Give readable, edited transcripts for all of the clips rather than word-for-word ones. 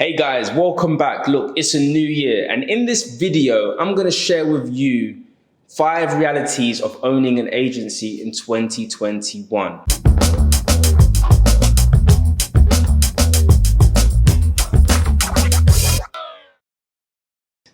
Hey guys, welcome back. Look, it's a new year, and in this video, I'm going to share with you 5 realities of owning an agency in 2021.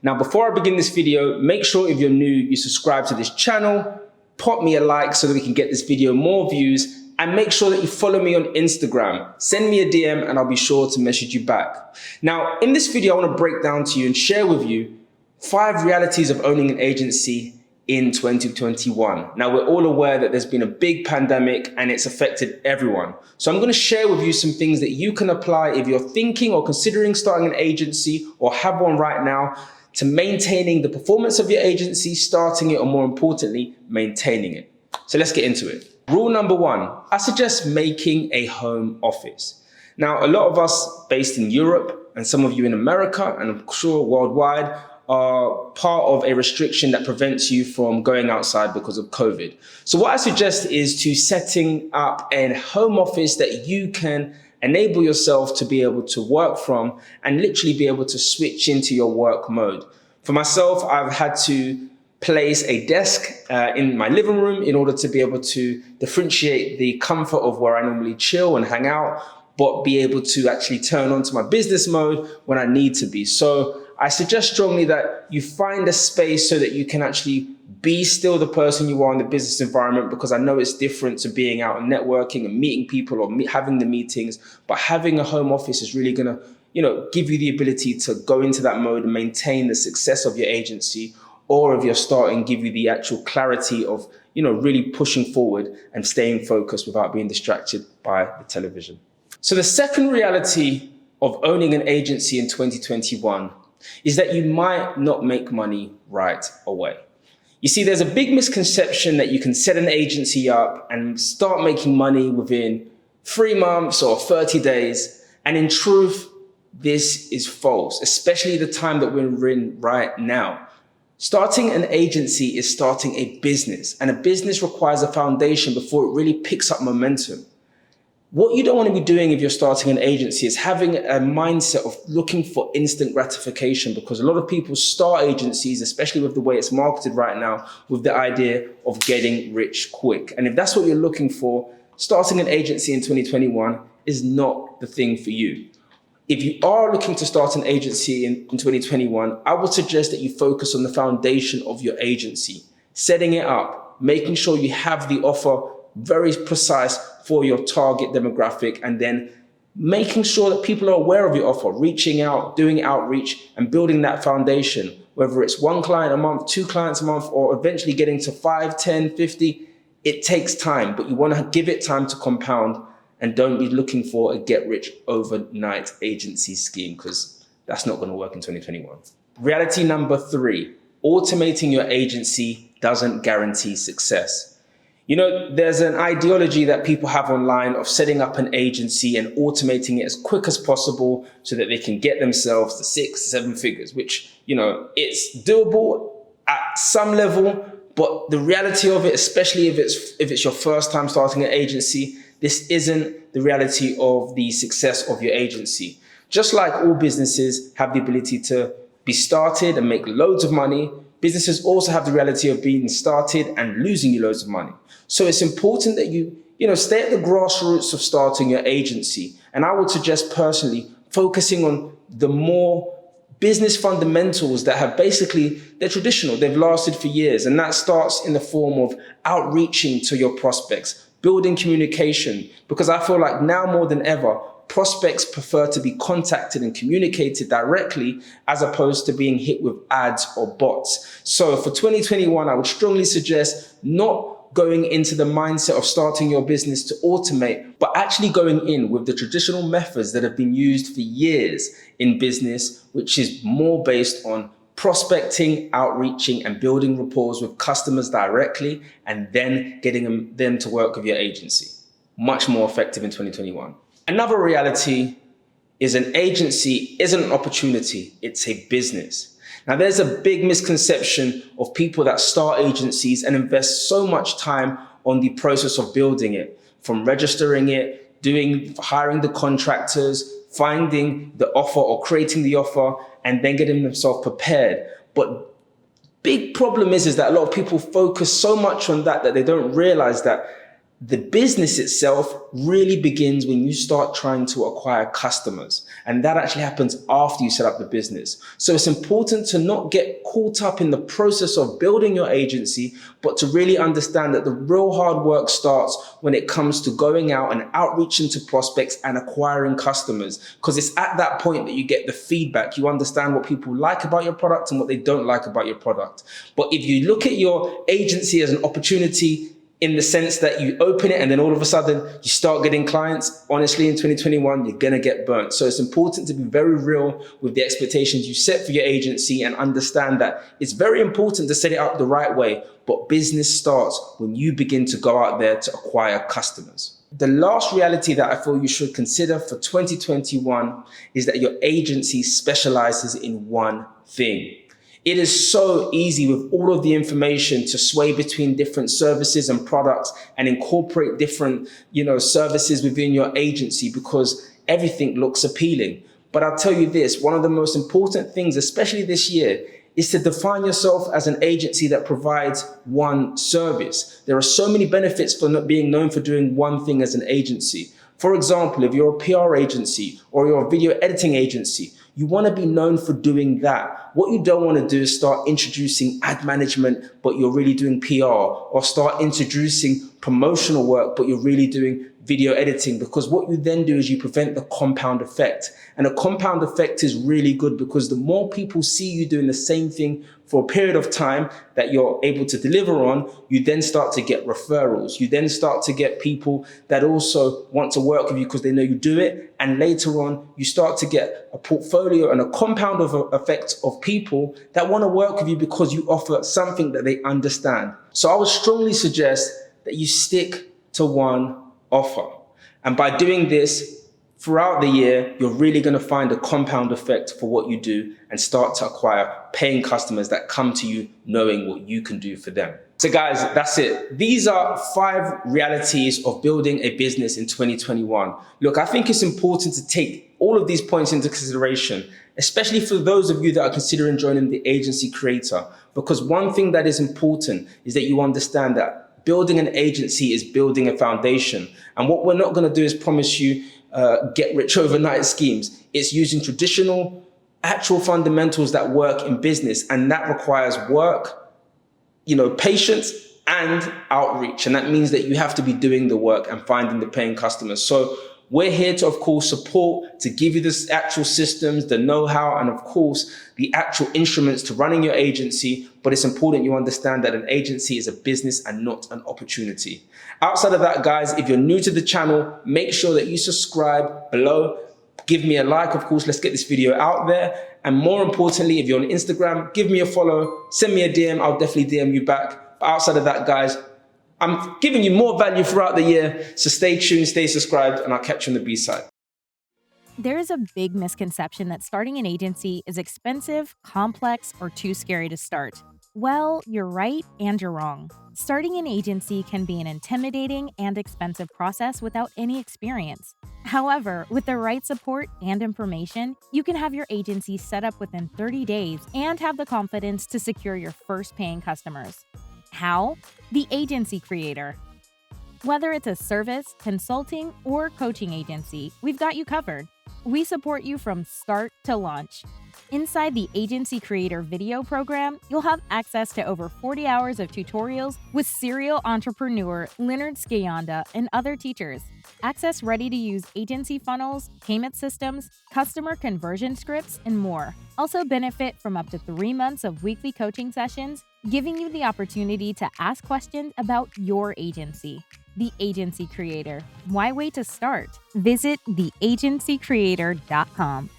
Now, before I begin this video, make sure if you're new, you subscribe to this channel, pop me a like so that we can get this video more views, and make sure that you follow me on Instagram. Send me a DM and I'll be sure to message you back. Now, in this video, I want to break down to you and share with you 5 realities of owning an agency in 2021. Now, we're all aware that there's been a big pandemic and it's affected everyone. So I'm going to share with you some things that you can apply if you're thinking or considering starting an agency or have one right now, to maintaining the performance of your agency, starting it, or more importantly, maintaining it. So let's get into it. Rule number 1, I suggest making a home office. Now, a lot of us based in Europe and some of you in America, and I'm sure worldwide, are part of a restriction that prevents you from going outside because of COVID. So what I suggest is to setting up a home office that you can enable yourself to be able to work from and literally be able to switch into your work mode. For myself, I've had to place a desk in my living room in order to be able to differentiate the comfort of where I normally chill and hang out, but be able to actually turn on to my business mode when I need to be. So I suggest strongly that you find a space so that you can actually be still the person you are in the business environment, because I know it's different to being out and networking and meeting people or having the meetings, but having a home office is really gonna, give you the ability to go into that mode and maintain the success of your agency, or if you're starting, give you the actual clarity of, really pushing forward and staying focused without being distracted by the television. So the second reality of owning an agency in 2021 is that you might not make money right away. You see, there's a big misconception that you can set an agency up and start making money within 3 months or 30 days. And in truth, this is false, especially the time that we're in right now. Starting an agency is starting a business, and a business requires a foundation before it really picks up momentum. What you don't want to be doing if you're starting an agency is having a mindset of looking for instant gratification, because a lot of people start agencies, especially with the way it's marketed right now, with the idea of getting rich quick. And if that's what you're looking for, starting an agency in 2021 is not the thing for you. If you are looking to start an agency in 2021, I would suggest that you focus on the foundation of your agency, setting it up, making sure you have the offer very precise for your target demographic, and then making sure that people are aware of your offer, reaching out, doing outreach, and building that foundation, whether it's 1 client a month, 2 clients a month, or eventually getting to 5, 10, 50. It takes time, but you want to give it time to compound, and don't be looking for a get rich overnight agency scheme, because that's not going to work in 2021. Reality number 3, automating your agency doesn't guarantee success. There's an ideology that people have online of setting up an agency and automating it as quick as possible so that they can get themselves to 6, 7 figures, which, it's doable at some level, but the reality of it, especially if it's your first time starting an agency, this isn't the reality of the success of your agency. Just like all businesses have the ability to be started and make loads of money, businesses also have the reality of being started and losing you loads of money. So it's important that you stay at the grassroots of starting your agency. And I would suggest personally focusing on the more business fundamentals that have they're traditional, they've lasted for years. And that starts in the form of outreaching to your prospects, building communication, because I feel like now more than ever, prospects prefer to be contacted and communicated directly as opposed to being hit with ads or bots. So for 2021, I would strongly suggest not going into the mindset of starting your business to automate, but actually going in with the traditional methods that have been used for years in business, which is more based on prospecting, outreaching, and building rapport with customers directly, and then getting them to work with your agency. Much more effective in 2021. Another reality is an agency isn't an opportunity, it's a business. Now, there's a big misconception of people that start agencies and invest so much time on the process of building it, from registering it, hiring the contractors, finding the offer or creating the offer and then getting themselves prepared. But big problem is that a lot of people focus so much on that they don't realize that the business itself really begins when you start trying to acquire customers. And that actually happens after you set up the business. So it's important to not get caught up in the process of building your agency, but to really understand that the real hard work starts when it comes to going out and outreaching to prospects and acquiring customers. Because it's at that point that you get the feedback. You understand what people like about your product and what they don't like about your product. But if you look at your agency as an opportunity in the sense that you open it and then all of a sudden you start getting clients, honestly, in 2021, you're going to get burnt. So it's important to be very real with the expectations you set for your agency and understand that it's very important to set it up the right way. But business starts when you begin to go out there to acquire customers. The last reality that I feel you should consider for 2021 is that your agency specializes in one thing. It is so easy with all of the information to sway between different services and products and incorporate different, services within your agency because everything looks appealing. But I'll tell you this, one of the most important things, especially this year, is to define yourself as an agency that provides one service. There are so many benefits for not being known for doing one thing as an agency. For example, if you're a PR agency or you're a video editing agency, you want to be known for doing that. What you don't want to do is start introducing ad management, but you're really doing PR, or start introducing promotional work, but you're really doing video editing, because what you then do is you prevent the compound effect. And a compound effect is really good because the more people see you doing the same thing for a period of time that you're able to deliver on, you then start to get referrals. You then start to get people that also want to work with you because they know you do it. And later on, you start to get a portfolio and a compound of effect of people that want to work with you because you offer something that they understand. So I would strongly suggest that you stick to one offer. And by doing this, throughout the year, you're really going to find a compound effect for what you do and start to acquire paying customers that come to you knowing what you can do for them. So guys, that's it. These are 5 realities of building a business in 2021. Look, I think it's important to take all of these points into consideration, especially for those of you that are considering joining the agency creator, because one thing that is important is that you understand that building an agency is building a foundation. And what we're not going to do is promise you get rich overnight schemes. It's using traditional, actual fundamentals that work in business. And that requires work, patience and outreach. And that means that you have to be doing the work and finding the paying customers. So we're here to, of course, support, to give you the actual systems, the know-how, and of course, the actual instruments to running your agency. But it's important you understand that an agency is a business and not an opportunity. Outside of that, guys, if you're new to the channel, make sure that you subscribe below. Give me a like, of course, let's get this video out there. And more importantly, if you're on Instagram, give me a follow, send me a DM, I'll definitely DM you back. But outside of that, guys, I'm giving you more value throughout the year, so stay tuned, stay subscribed, and I'll catch you on the B-side. There is a big misconception that starting an agency is expensive, complex, or too scary to start. Well, you're right and you're wrong. Starting an agency can be an intimidating and expensive process without any experience. However, with the right support and information, you can have your agency set up within 30 days and have the confidence to secure your first paying customers. How? The Agency Creator. Whether it's a service, consulting, or coaching agency, we've got you covered. We support you from start to launch. Inside the Agency Creator video program, you'll have access to over 40 hours of tutorials with serial entrepreneur Leonard Sekyonda and other teachers. Access ready-to-use agency funnels, payment systems, customer conversion scripts, and more. Also benefit from up to 3 months of weekly coaching sessions, giving you the opportunity to ask questions about your agency. The Agency Creator. Why wait to start? Visit theagencycreator.com.